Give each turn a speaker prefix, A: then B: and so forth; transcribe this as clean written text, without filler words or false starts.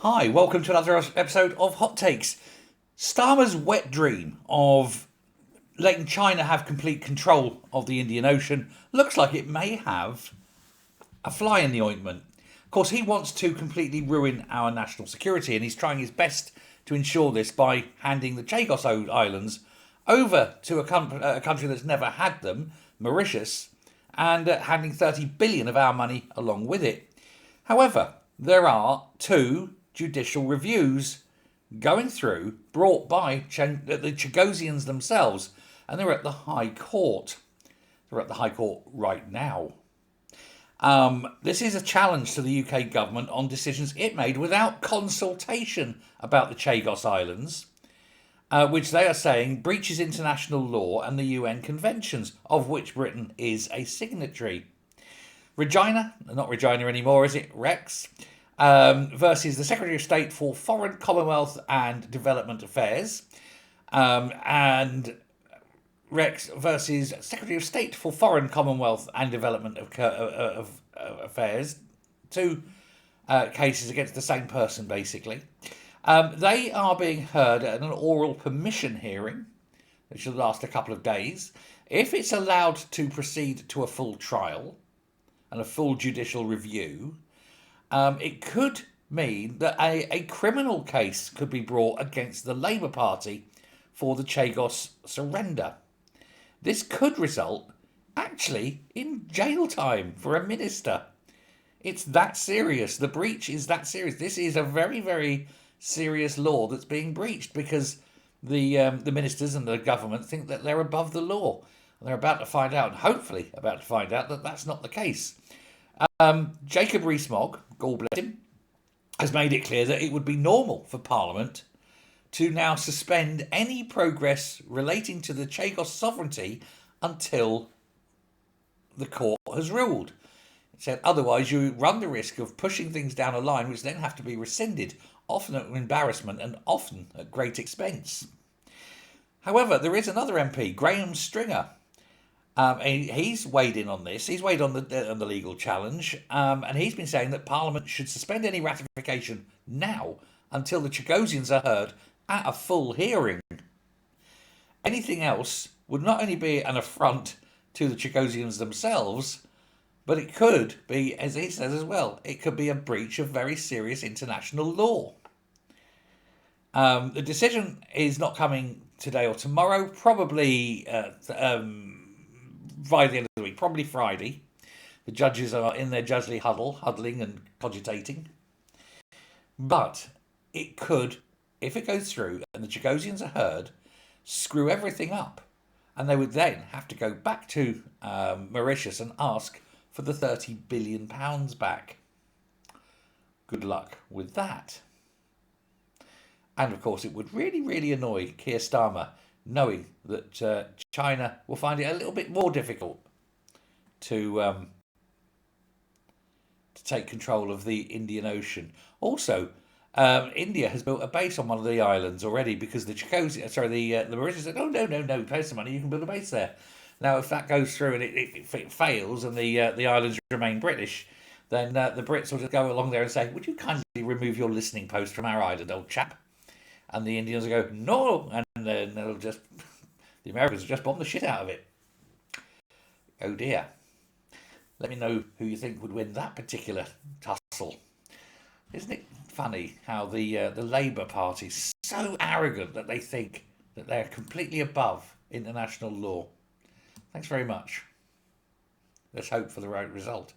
A: Hi, welcome to another episode of Hot Takes. Starmer's wet dream of letting China have complete control of the Indian Ocean looks like it may have a fly in the ointment. Of course, he wants to completely ruin our national security, and he's trying his best to ensure this by handing the Chagos Islands over to a country that's never had them, Mauritius, and handing 30 billion of our money along with it. However, there are two judicial reviews going through, brought by the Chagosians themselves, and they're at the High Court. They're at the High Court right now. This is a challenge to the UK government on decisions it made without consultation about the Chagos Islands, which they are saying breaches international law and the UN conventions, of which Britain is a signatory. Regina, not Regina anymore, is it? Rex, versus the Secretary of State for Foreign, Commonwealth and Development Affairs, and Rex versus Secretary of State for Foreign, Commonwealth and Development of Affairs. Two cases against the same person, basically. They are being heard at an oral permission hearing, which should last a couple of days. If it's allowed to proceed to a full trial and a full judicial review, it could mean that a criminal case could be brought against the Labour Party for the Chagos surrender. This could result, actually, in jail time for a minister. It's that serious. The breach is that serious. This is a very, very serious law that's being breached because the ministers and the government think that they're above the law. And they're about to find out, and hopefully about to find out, that that's not the case. Jacob Rees-Mogg, God bless him, has made it clear that it would be normal for Parliament to now suspend any progress relating to the Chagos sovereignty until the court has ruled. It said otherwise you run the risk of pushing things down a line which then have to be rescinded, often at embarrassment and often at great expense. However, there is another MP, Graham Stringer. He's weighed in on this. He's weighed on the legal challenge, and he's been saying that Parliament should suspend any ratification now until the Chagosians are heard at a full hearing. Anything else would not only be an affront to the Chagosians themselves, but it could be, as he says as well, it could be a breach of very serious international law. The decision is not coming today or tomorrow, probably by the end of the week, probably Friday. The judges are in their judgely huddling and cogitating. But it could, if it goes through and the Chagosians are heard, screw everything up. And they would then have to go back to Mauritius and ask for the £30 billion back. Good luck with that. And of course, it would really, really annoy Keir Starmer, knowing that China will find it a little bit more difficult to take control of the Indian Ocean. Also, India has built a base on one of the islands already because the the Mauritius said, no, pay some money, you can build a base there. Now, if that goes through and if it fails and the islands remain British, then the Brits will just go along there and say, would you kindly remove your listening post from our island, old chap? And the Indians will go, no, and then the Americans will just bomb the shit out of it. Oh dear. Let me know who you think would win that particular tussle. Isn't it funny how the Labour Party is so arrogant that they think that they're completely above international law? Thanks very much. Let's hope for the right result.